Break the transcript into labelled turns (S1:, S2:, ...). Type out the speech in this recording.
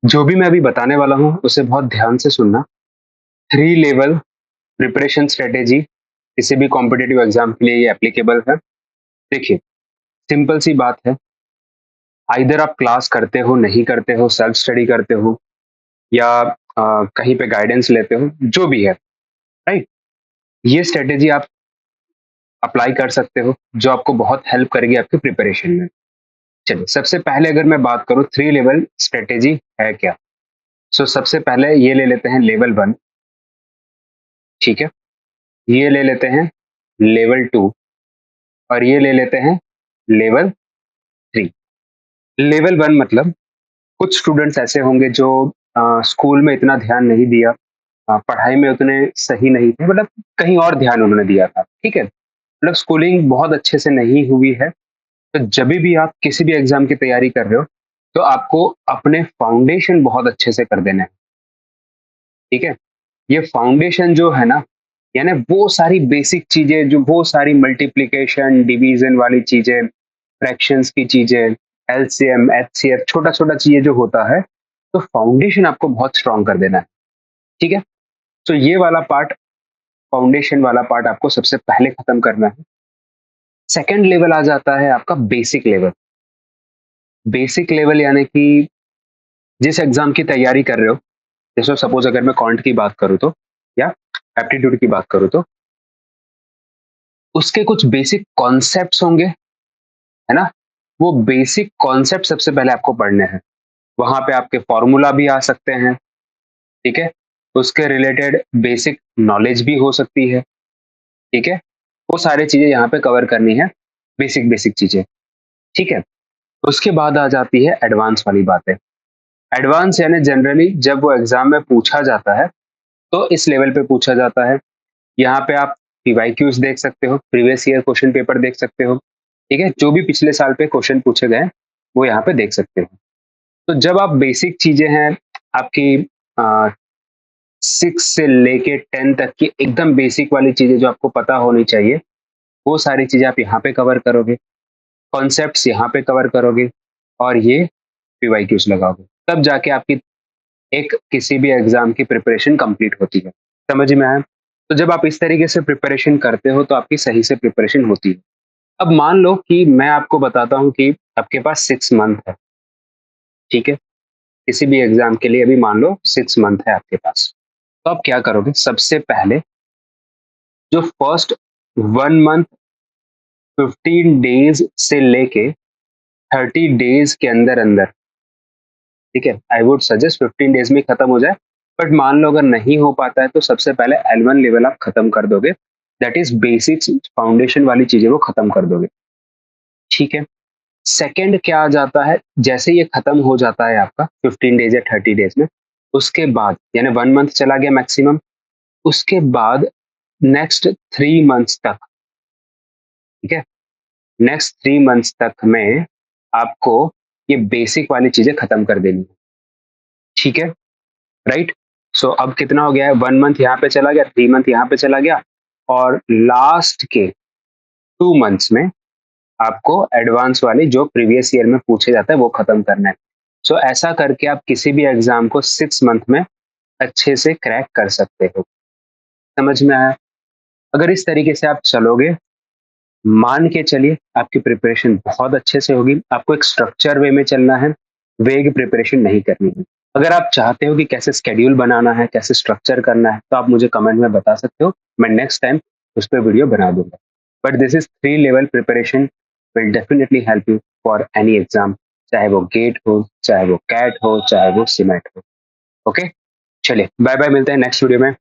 S1: जो भी मैं अभी बताने वाला हूँ उसे बहुत ध्यान से सुनना। थ्री लेवल प्रिपरेशन स्ट्रेटेजी किसी भी कॉम्पिटिटिव एग्जाम के लिए ये एप्लीकेबल है। देखिए, सिंपल सी बात है। आइदर आप क्लास करते हो, नहीं करते हो, सेल्फ स्टडी करते हो या कहीं पे गाइडेंस लेते हो, जो भी है, राइट? ये स्ट्रेटेजी आप अप्लाई कर सकते हो, जो आपको बहुत हेल्प करेगी आपकी प्रिपरेशन में। चलिए, सबसे पहले अगर मैं बात करूँ थ्री लेवल स्ट्रेटेजी है क्या। सबसे पहले ये ले लेते हैं लेवल वन। ठीक है, ये ले लेते हैं लेवल टू, और ये ले लेते हैं लेवल थ्री। लेवल वन मतलब कुछ स्टूडेंट्स ऐसे होंगे जो स्कूल में इतना ध्यान नहीं दिया, पढ़ाई में उतने सही नहीं थे, मतलब कहीं और ध्यान उन्होंने दिया था। ठीक है, मतलब स्कूलिंग बहुत अच्छे से नहीं हुई है। तो जब भी आप किसी भी एग्जाम की तैयारी कर रहे हो, तो आपको अपने फाउंडेशन बहुत अच्छे से कर देना है। ठीक है, ये फाउंडेशन जो है ना, यानी वो सारी बेसिक चीजें, जो वो सारी मल्टीप्लिकेशन डिवीजन वाली चीजें, फ्रैक्शंस की चीजें, एलसीएम एचसीएफ, छोटा छोटा चीजें जो होता है, तो फाउंडेशन आपको बहुत स्ट्रांग कर देना है। ठीक है, तो ये वाला पार्ट, फाउंडेशन वाला पार्ट आपको सबसे पहले खत्म करना है। सेकंड लेवल आ जाता है आपका बेसिक लेवल। बेसिक लेवल यानी कि जिस एग्जाम की तैयारी कर रहे हो, जैसे सपोज अगर मैं क्वांट की बात करूँ तो, या एप्टीट्यूड की बात करूँ तो, उसके कुछ बेसिक कॉन्सेप्ट्स होंगे, है ना? वो बेसिक कॉन्सेप्ट सबसे पहले आपको पढ़ने हैं। वहां पे आपके फॉर्मूला भी आ सकते हैं। ठीक है, उसके रिलेटेड बेसिक नॉलेज भी हो सकती है। ठीक है, वो सारी चीजें यहाँ पे कवर करनी है, बेसिक बेसिक चीजें। ठीक है, उसके बाद आ जाती है एडवांस वाली बातें। एडवांस यानी जनरली जब वो एग्जाम में पूछा जाता है, तो इस लेवल पे पूछा जाता है। यहाँ पे आप पीवाईक्यूज देख सकते हो, प्रीवियस ईयर क्वेश्चन पेपर देख सकते हो। ठीक है, जो भी पिछले साल पे क्वेश्चन पूछे गए वो यहाँ पे देख सकते हो। तो जब आप बेसिक चीजें हैं आपकी, 6 से लेके 10 तक की एकदम बेसिक वाली चीजें जो आपको पता होनी चाहिए, वो सारी चीजें आप यहाँ पे कवर करोगे, कॉन्सेप्ट्स यहाँ पे कवर करोगे, और ये पीवाईक्यूज लगाओगे, तब जाके आपकी एक किसी भी एग्जाम की प्रिपरेशन कंप्लीट होती है। समझ में आया? तो जब आप इस तरीके से प्रिपरेशन करते हो तो आपकी सही से प्रिपरेशन होती है। अब मान लो कि मैं आपको बताता हूँ कि आपके पास 6 मंथ है। ठीक है, किसी भी एग्जाम के लिए अभी मान लो 6 मंथ है आपके पास। तो आप क्या करोगे? सबसे पहले जो फर्स्ट 1 मंथ 15 डेज से लेके 30 डेज के अंदर अंदर, ठीक है, आई वुड सजेस्ट 15 डेज में खत्म हो जाए। बट मान लो अगर नहीं हो पाता है तो सबसे पहले L1 लेवल आप खत्म कर दोगे, दैट इज बेसिक्स, फाउंडेशन वाली चीजें वो खत्म कर दोगे। ठीक है, सेकंड क्या आ जाता है, जैसे ये खत्म हो जाता है आपका 15 डेज या 30 डेज में, उसके बाद यानी 1 मंथ चला गया मैक्सिमम, उसके बाद नेक्स्ट 3 मंथ्स तक, ठीक है, नेक्स्ट 3 मंथ्स तक में आपको ये बेसिक वाली चीजें खत्म कर देनी है। ठीक है, राइट? अब कितना हो गया है, 1 मंथ यहाँ पे चला गया, 3 मंथ यहाँ पे चला गया, और लास्ट के 2 मंथ्स में आपको एडवांस वाली जो प्रीवियस ईयर में पूछे जाता है वो खत्म करना है। ऐसा करके आप किसी भी एग्जाम को 6 मंथ में अच्छे से क्रैक कर सकते हो। समझ में आया? अगर इस तरीके से आप चलोगे, मान के चलिए आपकी प्रिपरेशन बहुत अच्छे से होगी। आपको एक स्ट्रक्चर वे में चलना है, वेग प्रिपरेशन नहीं करनी है। अगर आप चाहते हो कि कैसे स्केड्यूल बनाना है, कैसे स्ट्रक्चर करना है, तो आप मुझे कमेंट में बता सकते हो, मैं नेक्स्ट टाइम उस पर वीडियो बना दूंगा। But this is three level preparation will definitely help you for any exam, चाहे वो गेट हो, चाहे वो कैट हो, चाहे वो सीमेट हो। ओके, चलिए बाय बाय, मिलते हैं नेक्स्ट वीडियो में।